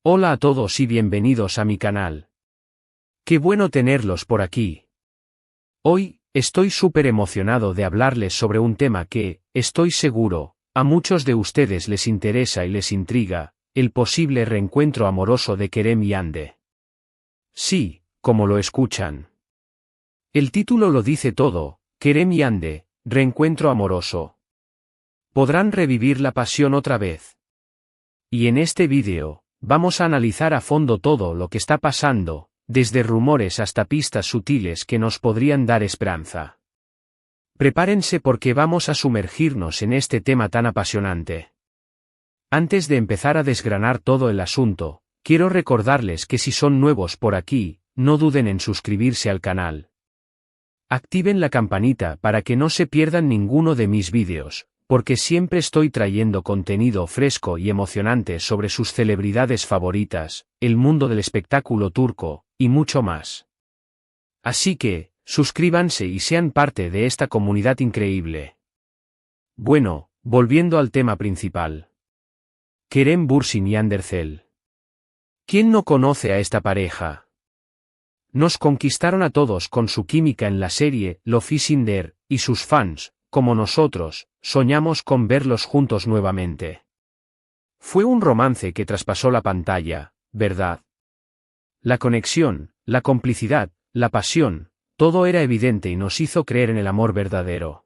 Hola a todos y bienvenidos a mi canal. Qué bueno tenerlos por aquí. Hoy, estoy súper emocionado de hablarles sobre un tema que, estoy seguro, a muchos de ustedes les interesa y les intriga, el posible reencuentro amoroso de Kerem y Hande. Sí, como lo escuchan. El título lo dice todo, Kerem y Hande, reencuentro amoroso. ¿Podrán revivir la pasión otra vez? Y en este vídeo, vamos a analizar a fondo todo lo que está pasando, desde rumores hasta pistas sutiles que nos podrían dar esperanza. Prepárense porque vamos a sumergirnos en este tema tan apasionante. Antes de empezar a desgranar todo el asunto, quiero recordarles que si son nuevos por aquí, no duden en suscribirse al canal. Activen la campanita para que no se pierdan ninguno de mis vídeos, porque siempre estoy trayendo contenido fresco y emocionante sobre sus celebridades favoritas, el mundo del espectáculo turco, y mucho más. Así que, suscríbanse y sean parte de esta comunidad increíble. Bueno, volviendo al tema principal. Kerem Bürsin y Hande Erçel. ¿Quién no conoce a esta pareja? Nos conquistaron a todos con su química en la serie Love is in the Air, y sus fans, como nosotros, soñamos con verlos juntos nuevamente. Fue un romance que traspasó la pantalla, ¿verdad? La conexión, la complicidad, la pasión, todo era evidente y nos hizo creer en el amor verdadero.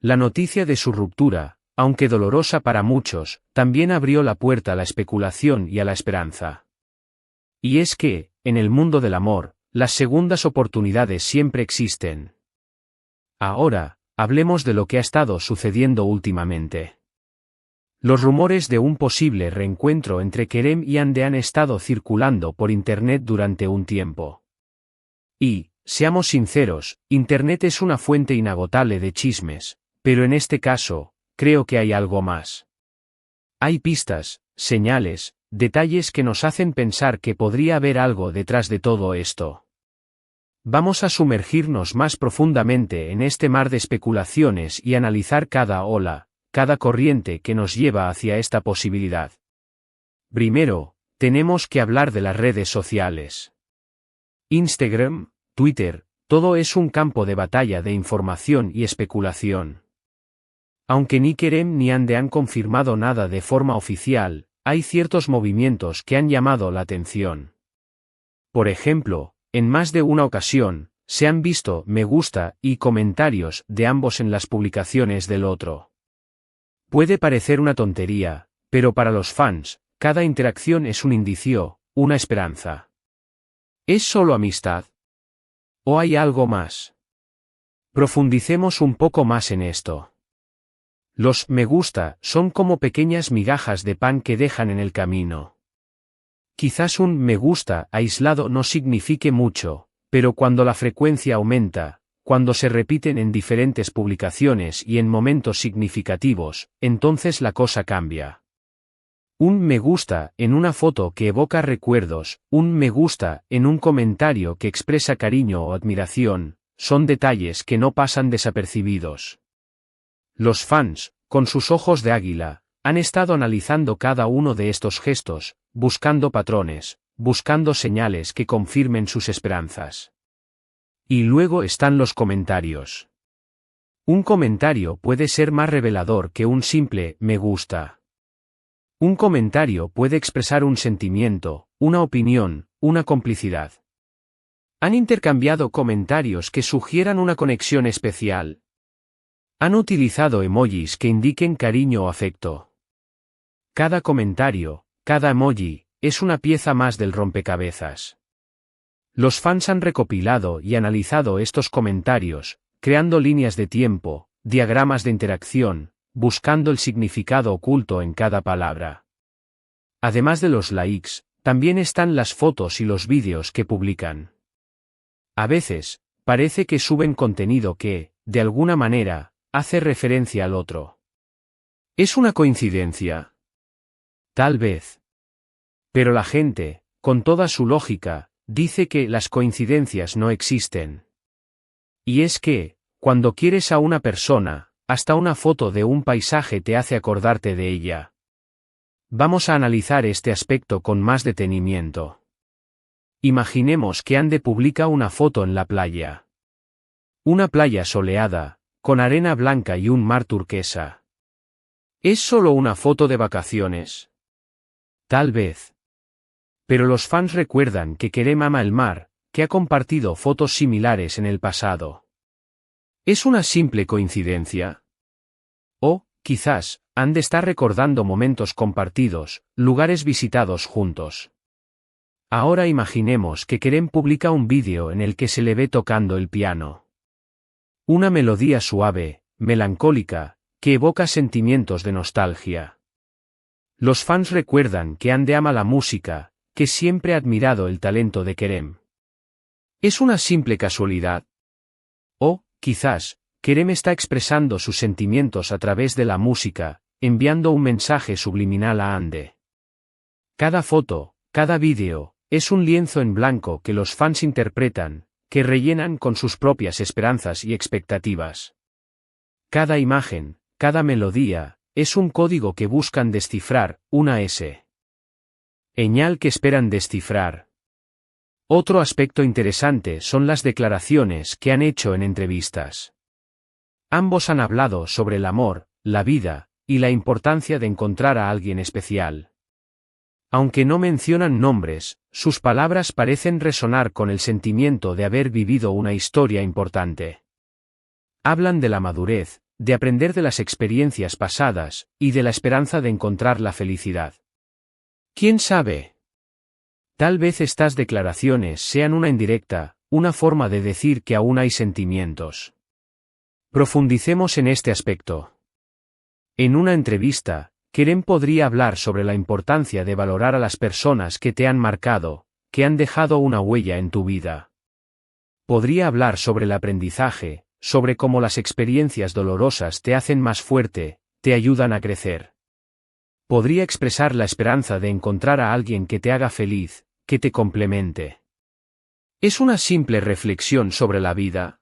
La noticia de su ruptura, aunque dolorosa para muchos, también abrió la puerta a la especulación y a la esperanza. Y es que, en el mundo del amor, las segundas oportunidades siempre existen. Ahora, hablemos de lo que ha estado sucediendo últimamente. Los rumores de un posible reencuentro entre Kerem y Hande han estado circulando por Internet durante un tiempo. Y, seamos sinceros, Internet es una fuente inagotable de chismes, pero en este caso, creo que hay algo más. Hay pistas, señales, detalles que nos hacen pensar que podría haber algo detrás de todo esto. Vamos a sumergirnos más profundamente en este mar de especulaciones y analizar cada ola, cada corriente que nos lleva hacia esta posibilidad. Primero, tenemos que hablar de las redes sociales. Instagram, Twitter, todo es un campo de batalla de información y especulación. Aunque ni Kerem ni Hande han confirmado nada de forma oficial, hay ciertos movimientos que han llamado la atención. Por ejemplo, en más de una ocasión, se han visto me gusta y comentarios de ambos en las publicaciones del otro. Puede parecer una tontería, pero para los fans, cada interacción es un indicio, una esperanza. ¿Es solo amistad? ¿O hay algo más? Profundicemos un poco más en esto. Los me gusta son como pequeñas migajas de pan que dejan en el camino. Quizás un me gusta aislado no signifique mucho, pero cuando la frecuencia aumenta, cuando se repiten en diferentes publicaciones y en momentos significativos, entonces la cosa cambia. Un me gusta en una foto que evoca recuerdos, un me gusta en un comentario que expresa cariño o admiración, son detalles que no pasan desapercibidos. Los fans, con sus ojos de águila, han estado analizando cada uno de estos gestos, buscando patrones, buscando señales que confirmen sus esperanzas. Y luego están los comentarios. Un comentario puede ser más revelador que un simple me gusta. Un comentario puede expresar un sentimiento, una opinión, una complicidad. Han intercambiado comentarios que sugieran una conexión especial. Han utilizado emojis que indiquen cariño o afecto. Cada comentario, cada emoji, es una pieza más del rompecabezas. Los fans han recopilado y analizado estos comentarios, creando líneas de tiempo, diagramas de interacción, buscando el significado oculto en cada palabra. Además de los likes, también están las fotos y los vídeos que publican. A veces, parece que suben contenido que, de alguna manera, hace referencia al otro. ¿Es una coincidencia? Tal vez. Pero la gente, con toda su lógica, dice que las coincidencias no existen. Y es que, cuando quieres a una persona, hasta una foto de un paisaje te hace acordarte de ella. Vamos a analizar este aspecto con más detenimiento. Imaginemos que Ande publica una foto en la playa. Una playa soleada, con arena blanca y un mar turquesa. ¿Es solo una foto de vacaciones? Tal vez. Pero los fans recuerdan que Kerem ama el mar, que ha compartido fotos similares en el pasado. ¿Es una simple coincidencia? O, quizás, Ande está recordando momentos compartidos, lugares visitados juntos. Ahora imaginemos que Kerem publica un vídeo en el que se le ve tocando el piano. Una melodía suave, melancólica, que evoca sentimientos de nostalgia. Los fans recuerdan que Ande ama la música, que siempre ha admirado el talento de Kerem. ¿Es una simple casualidad? O, quizás, Kerem está expresando sus sentimientos a través de la música, enviando un mensaje subliminal a Ande. Cada foto, cada vídeo, es un lienzo en blanco que los fans interpretan, que rellenan con sus propias esperanzas y expectativas. Cada imagen, cada melodía, es un código que buscan descifrar, una señal que esperan descifrar. Otro aspecto interesante son las declaraciones que han hecho en entrevistas. Ambos han hablado sobre el amor, la vida, y la importancia de encontrar a alguien especial. Aunque no mencionan nombres, sus palabras parecen resonar con el sentimiento de haber vivido una historia importante. Hablan de la madurez, de aprender de las experiencias pasadas, y de la esperanza de encontrar la felicidad. ¿Quién sabe? Tal vez estas declaraciones sean una indirecta, una forma de decir que aún hay sentimientos. Profundicemos en este aspecto. En una entrevista, Kerem podría hablar sobre la importancia de valorar a las personas que te han marcado, que han dejado una huella en tu vida. Podría hablar sobre el aprendizaje, sobre cómo las experiencias dolorosas te hacen más fuerte, te ayudan a crecer. Podría expresar la esperanza de encontrar a alguien que te haga feliz, que te complemente. ¿Es una simple reflexión sobre la vida?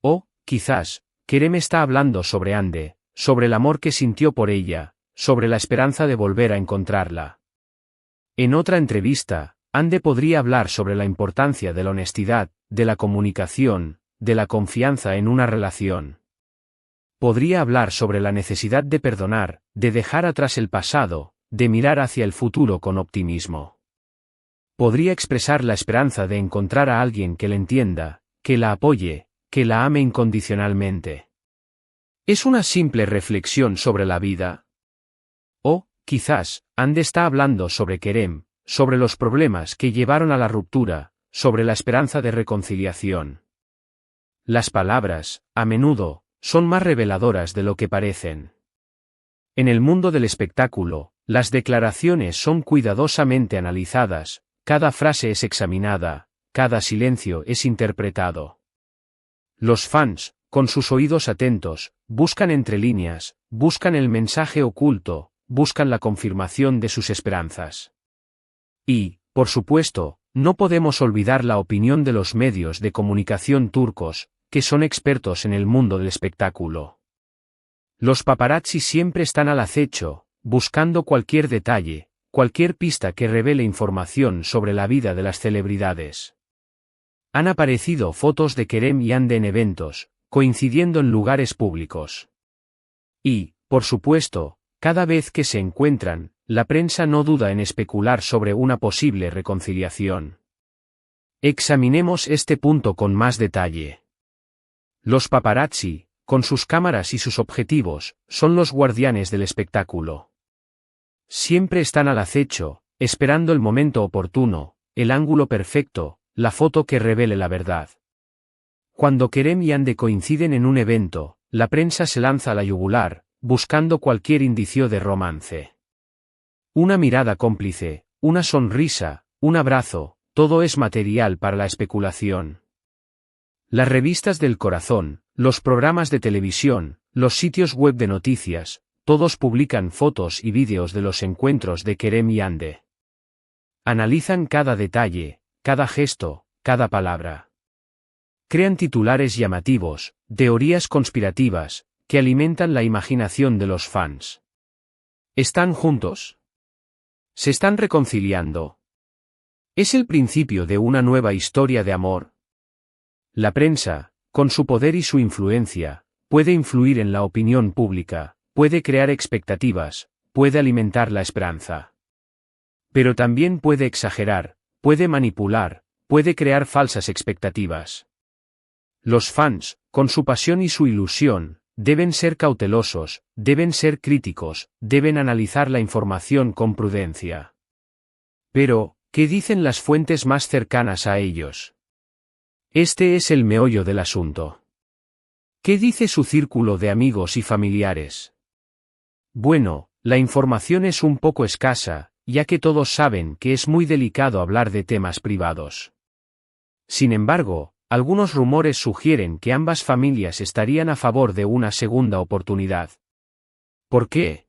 O, quizás, Kerem está hablando sobre Ande, sobre el amor que sintió por ella, sobre la esperanza de volver a encontrarla. En otra entrevista, Ande podría hablar sobre la importancia de la honestidad, de la comunicación, de la confianza en una relación. Podría hablar sobre la necesidad de perdonar, de dejar atrás el pasado, de mirar hacia el futuro con optimismo. Podría expresar la esperanza de encontrar a alguien que la entienda, que la apoye, que la ame incondicionalmente. ¿Es una simple reflexión sobre la vida? O, quizás, Ande está hablando sobre Kerem, sobre los problemas que llevaron a la ruptura, sobre la esperanza de reconciliación. Las palabras, a menudo, son más reveladoras de lo que parecen. En el mundo del espectáculo, las declaraciones son cuidadosamente analizadas, cada frase es examinada, cada silencio es interpretado. Los fans, con sus oídos atentos, buscan entre líneas, buscan el mensaje oculto, buscan la confirmación de sus esperanzas. Y, por supuesto, no podemos olvidar la opinión de los medios de comunicación turcos, que son expertos en el mundo del espectáculo. Los paparazzi siempre están al acecho, buscando cualquier detalle, cualquier pista que revele información sobre la vida de las celebridades. Han aparecido fotos de Kerem y Ande en eventos, coincidiendo en lugares públicos. Y, por supuesto, cada vez que se encuentran, la prensa no duda en especular sobre una posible reconciliación. Examinemos este punto con más detalle. Los paparazzi, con sus cámaras y sus objetivos, son los guardianes del espectáculo. Siempre están al acecho, esperando el momento oportuno, el ángulo perfecto, la foto que revele la verdad. Cuando Kerem y Ande coinciden en un evento, la prensa se lanza a la yugular, buscando cualquier indicio de romance. Una mirada cómplice, una sonrisa, un abrazo, todo es material para la especulación. Las revistas del corazón, los programas de televisión, los sitios web de noticias, todos publican fotos y vídeos de los encuentros de Kerem y Ande. Analizan cada detalle, cada gesto, cada palabra. Crean titulares llamativos, teorías conspirativas, que alimentan la imaginación de los fans. ¿Están juntos? Se están reconciliando. Es el principio de una nueva historia de amor. La prensa, con su poder y su influencia, puede influir en la opinión pública, puede crear expectativas, puede alimentar la esperanza. Pero también puede exagerar, puede manipular, puede crear falsas expectativas. Los fans, con su pasión y su ilusión, deben ser cautelosos, deben ser críticos, deben analizar la información con prudencia. Pero, ¿qué dicen las fuentes más cercanas a ellos? Este es el meollo del asunto. ¿Qué dice su círculo de amigos y familiares? Bueno, la información es un poco escasa, ya que todos saben que es muy delicado hablar de temas privados. Sin embargo, algunos rumores sugieren que ambas familias estarían a favor de una segunda oportunidad. ¿Por qué?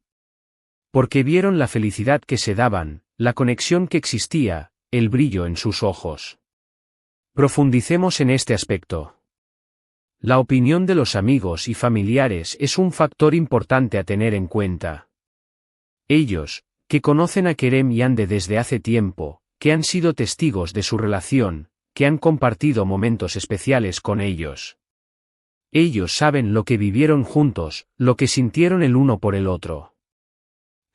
Porque vieron la felicidad que se daban, la conexión que existía, el brillo en sus ojos. Profundicemos en este aspecto. La opinión de los amigos y familiares es un factor importante a tener en cuenta. Ellos, que conocen a Kerem y Yandé desde hace tiempo, que han sido testigos de su relación, que han compartido momentos especiales con ellos. Ellos saben lo que vivieron juntos, lo que sintieron el uno por el otro.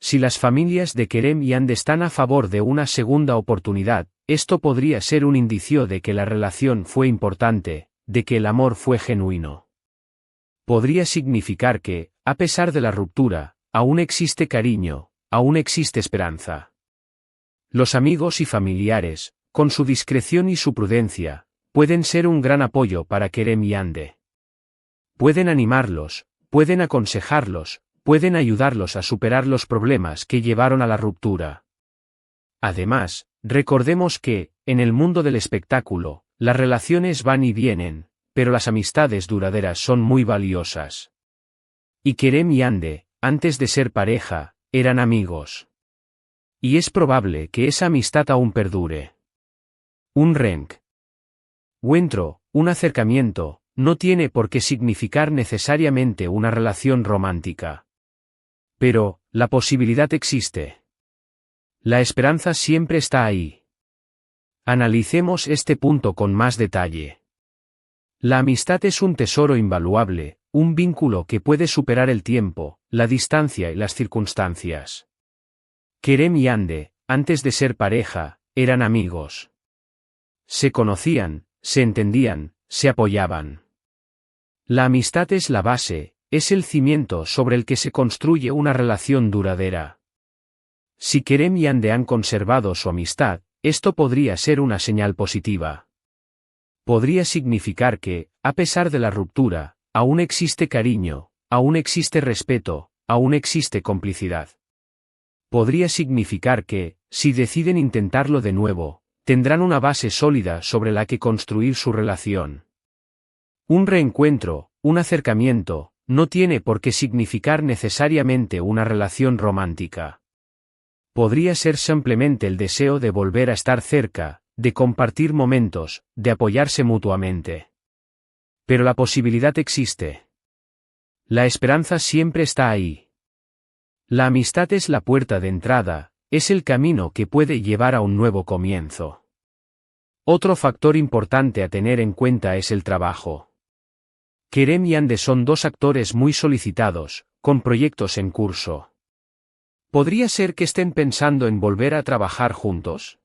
Si las familias de Kerem y Yandé están a favor de una segunda oportunidad, esto podría ser un indicio de que la relación fue importante, de que el amor fue genuino. Podría significar que, a pesar de la ruptura, aún existe cariño, aún existe esperanza. Los amigos y familiares, con su discreción y su prudencia, pueden ser un gran apoyo para Kerem y Yandé. Pueden animarlos, pueden aconsejarlos, pueden ayudarlos a superar los problemas que llevaron a la ruptura. Además, recordemos que, en el mundo del espectáculo, las relaciones van y vienen, pero las amistades duraderas son muy valiosas. Y Kerem y Yandé, antes de ser pareja, eran amigos. Y es probable que esa amistad aún perdure. Un reencuentro, un acercamiento, no tiene por qué significar necesariamente una relación romántica. Pero, la posibilidad existe. La esperanza siempre está ahí. Analicemos este punto con más detalle. La amistad es un tesoro invaluable, un vínculo que puede superar el tiempo, la distancia y las circunstancias. Kerem y Yandé, antes de ser pareja, eran amigos. Se conocían, se entendían, se apoyaban. La amistad es la base, es el cimiento sobre el que se construye una relación duradera. Si Kerem y Yandé han conservado su amistad, esto podría ser una señal positiva. Podría significar que, a pesar de la ruptura, aún existe cariño, aún existe respeto, aún existe complicidad. Podría significar que, si deciden intentarlo de nuevo, tendrán una base sólida sobre la que construir su relación. Un reencuentro, un acercamiento, no tiene por qué significar necesariamente una relación romántica. Podría ser simplemente el deseo de volver a estar cerca, de compartir momentos, de apoyarse mutuamente. Pero la posibilidad existe. La esperanza siempre está ahí. La amistad es la puerta de entrada, es el camino que puede llevar a un nuevo comienzo. Otro factor importante a tener en cuenta es el trabajo. Kerem y Yandé son dos actores muy solicitados, con proyectos en curso. ¿Podría ser que estén pensando en volver a trabajar juntos?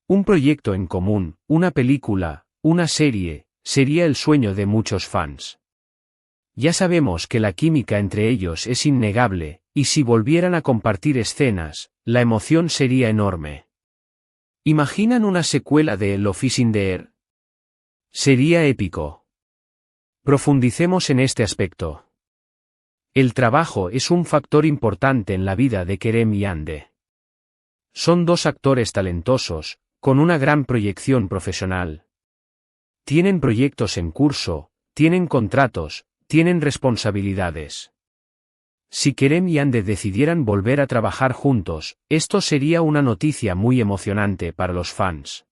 Un proyecto en común, una película, una serie, sería el sueño de muchos fans. Ya sabemos que la química entre ellos es innegable, y si volvieran a compartir escenas, la emoción sería enorme. ¿Imaginan una secuela de Love is in the Air? Sería épico. Profundicemos en este aspecto. El trabajo es un factor importante en la vida de Kerem y Yandé. Son dos actores talentosos, con una gran proyección profesional. Tienen proyectos en curso, tienen contratos, tienen responsabilidades. Si Kerem y Yandé decidieran volver a trabajar juntos, esto sería una noticia muy emocionante para los fans.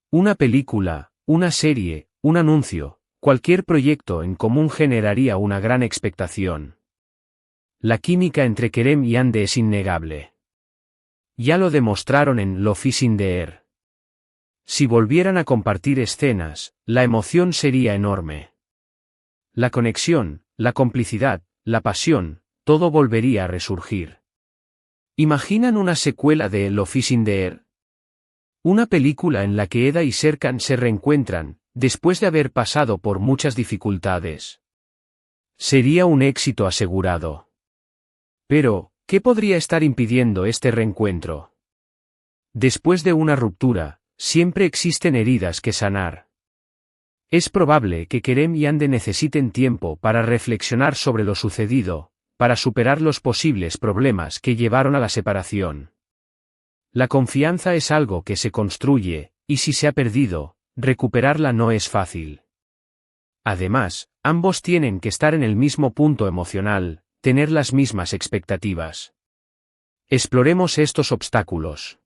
Una película, una serie, un anuncio, cualquier proyecto en común generaría una gran expectación. La química entre Kerem y Yandé es innegable. Ya lo demostraron en Love is in the Air. Si volvieran a compartir escenas, la emoción sería enorme. La conexión, la complicidad, la pasión, todo volvería a resurgir. ¿Imaginan una secuela de Love is in the Air? Una película en la que Eda y Serkan se reencuentran, después de haber pasado por muchas dificultades. Sería un éxito asegurado. Pero, ¿qué podría estar impidiendo este reencuentro? Después de una ruptura, siempre existen heridas que sanar. Es probable que Kerem y Hande necesiten tiempo para reflexionar sobre lo sucedido, para superar los posibles problemas que llevaron a la separación. La confianza es algo que se construye, y si se ha perdido, recuperarla no es fácil. Además, ambos tienen que estar en el mismo punto emocional, tener las mismas expectativas. Exploremos estos obstáculos.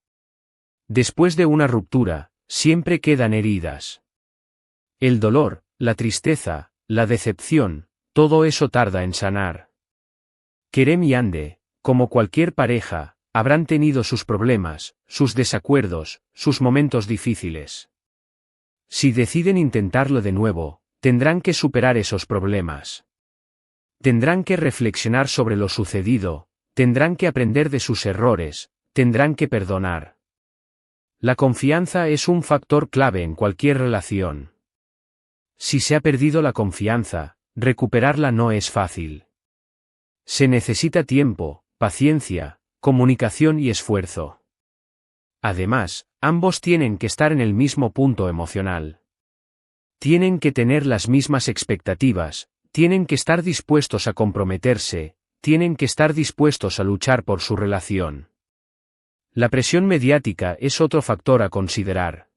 Después de una ruptura, siempre quedan heridas. El dolor, la tristeza, la decepción, todo eso tarda en sanar. Kerem y Hande, como cualquier pareja, habrán tenido sus problemas, sus desacuerdos, sus momentos difíciles. Si deciden intentarlo de nuevo, tendrán que superar esos problemas. Tendrán que reflexionar sobre lo sucedido, tendrán que aprender de sus errores, tendrán que perdonar. La confianza es un factor clave en cualquier relación. Si se ha perdido la confianza, recuperarla no es fácil. Se necesita tiempo, paciencia, comunicación y esfuerzo. Además, ambos tienen que estar en el mismo punto emocional. Tienen que tener las mismas expectativas, tienen que estar dispuestos a comprometerse, tienen que estar dispuestos a luchar por su relación. La presión mediática es otro factor a considerar.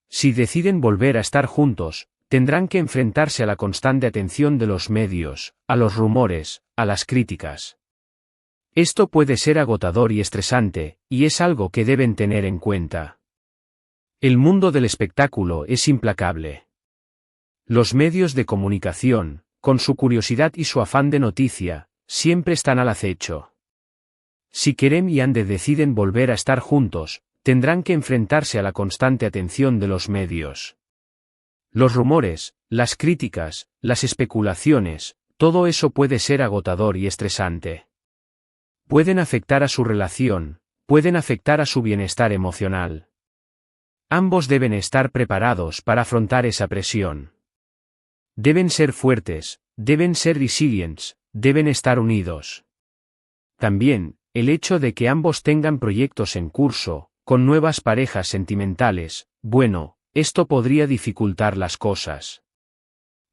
Si deciden volver a estar juntos, tendrán que enfrentarse a la constante atención de los medios, a los rumores, a las críticas. Esto puede ser agotador y estresante, y es algo que deben tener en cuenta. El mundo del espectáculo es implacable. Los medios de comunicación, con su curiosidad y su afán de noticia, siempre están al acecho. Si Kerem y Hande deciden volver a estar juntos, tendrán que enfrentarse a la constante atención de los medios. Los rumores, las críticas, las especulaciones, todo eso puede ser agotador y estresante. Pueden afectar a su relación, pueden afectar a su bienestar emocional. Ambos deben estar preparados para afrontar esa presión. Deben ser fuertes, deben ser resilientes, deben estar unidos. También, el hecho de que ambos tengan proyectos en curso, con nuevas parejas sentimentales, bueno, esto podría dificultar las cosas.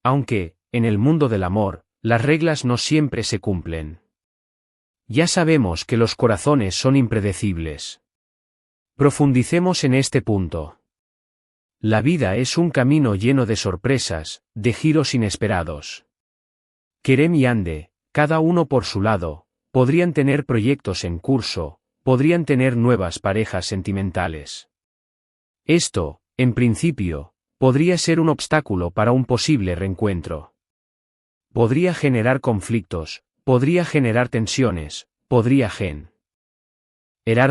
Aunque, en el mundo del amor, las reglas no siempre se cumplen. Ya sabemos que los corazones son impredecibles. Profundicemos en este punto. La vida es un camino lleno de sorpresas, de giros inesperados. Kerem y Hande, cada uno por su lado, podrían tener proyectos en curso, podrían tener nuevas parejas sentimentales. Esto, en principio, podría ser un obstáculo para un posible reencuentro. Podría generar conflictos, podría generar tensiones, podría generar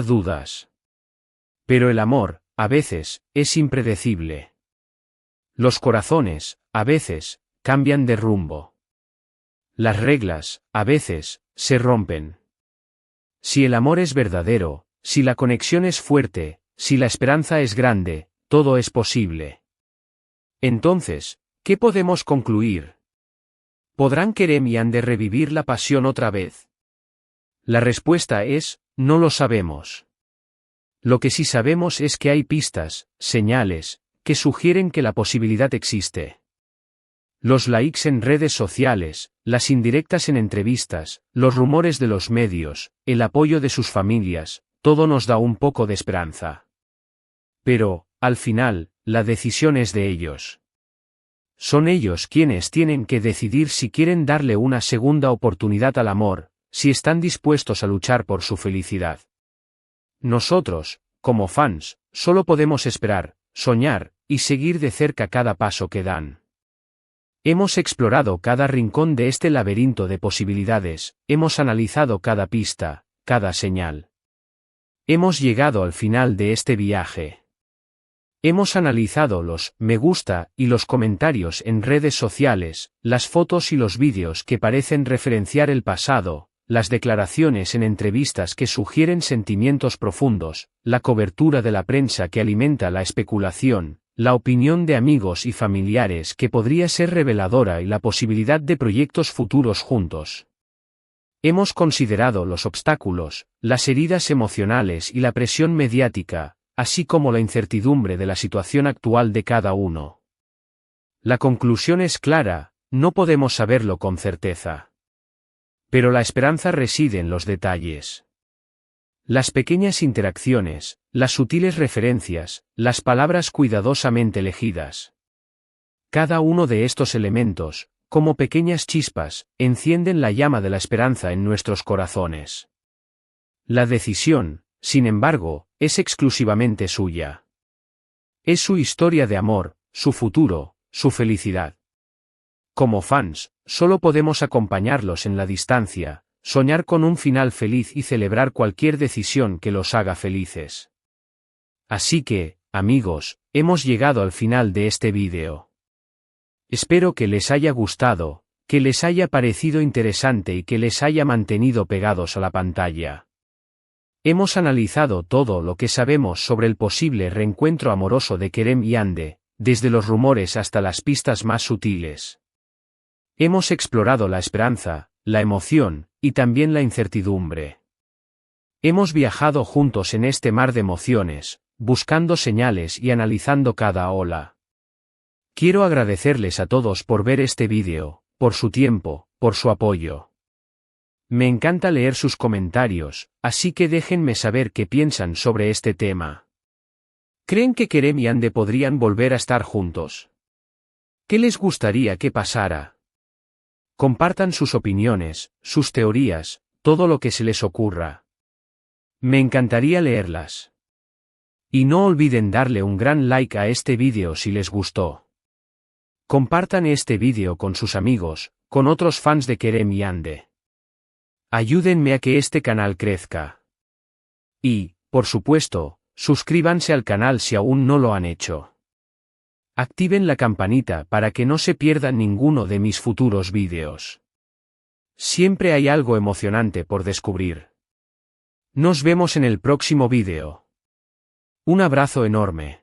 dudas. Pero el amor, a veces, es impredecible. Los corazones, a veces, cambian de rumbo. Las reglas, a veces, se rompen. Si el amor es verdadero, si la conexión es fuerte, si la esperanza es grande, todo es posible. Entonces, ¿qué podemos concluir? ¿Podrán Kerem y Hande revivir la pasión otra vez? La respuesta es, no lo sabemos. Lo que sí sabemos es que hay pistas, señales, que sugieren que la posibilidad existe. Los likes en redes sociales, las indirectas en entrevistas, los rumores de los medios, el apoyo de sus familias, todo nos da un poco de esperanza. Pero, al final, la decisión es de ellos. Son ellos quienes tienen que decidir si quieren darle una segunda oportunidad al amor, si están dispuestos a luchar por su felicidad. Nosotros, como fans, solo podemos esperar, soñar, y seguir de cerca cada paso que dan. Hemos explorado cada rincón de este laberinto de posibilidades, hemos analizado cada pista, cada señal. Hemos llegado al final de este viaje. Hemos analizado los me gusta y los comentarios en redes sociales, las fotos y los vídeos que parecen referenciar el pasado, las declaraciones en entrevistas que sugieren sentimientos profundos, la cobertura de la prensa que alimenta la especulación, la opinión de amigos y familiares que podría ser reveladora y la posibilidad de proyectos futuros juntos. Hemos considerado los obstáculos, las heridas emocionales y la presión mediática, así como la incertidumbre de la situación actual de cada uno. La conclusión es clara, no podemos saberlo con certeza. Pero la esperanza reside en los detalles. Las pequeñas interacciones, las sutiles referencias, las palabras cuidadosamente elegidas. Cada uno de estos elementos, como pequeñas chispas, encienden la llama de la esperanza en nuestros corazones. La decisión, sin embargo, es exclusivamente suya. Es su historia de amor, su futuro, su felicidad. Como fans, solo podemos acompañarlos en la distancia, soñar con un final feliz y celebrar cualquier decisión que los haga felices. Así que, amigos, hemos llegado al final de este vídeo. Espero que les haya gustado, que les haya parecido interesante y que les haya mantenido pegados a la pantalla. Hemos analizado todo lo que sabemos sobre el posible reencuentro amoroso de Kerem y Hande, desde los rumores hasta las pistas más sutiles. Hemos explorado la esperanza, la emoción, y también la incertidumbre. Hemos viajado juntos en este mar de emociones, buscando señales y analizando cada ola. Quiero agradecerles a todos por ver este vídeo, por su tiempo, por su apoyo. Me encanta leer sus comentarios, así que déjenme saber qué piensan sobre este tema. ¿Creen que Kerem y Hande podrían volver a estar juntos? ¿Qué les gustaría que pasara? Compartan sus opiniones, sus teorías, todo lo que se les ocurra. Me encantaría leerlas. Y no olviden darle un gran like a este vídeo si les gustó. Compartan este vídeo con sus amigos, con otros fans de Kerem y Hande. Ayúdenme a que este canal crezca. Y, por supuesto, suscríbanse al canal si aún no lo han hecho. Activen la campanita para que no se pierdan ninguno de mis futuros vídeos. Siempre hay algo emocionante por descubrir. Nos vemos en el próximo vídeo. Un abrazo enorme.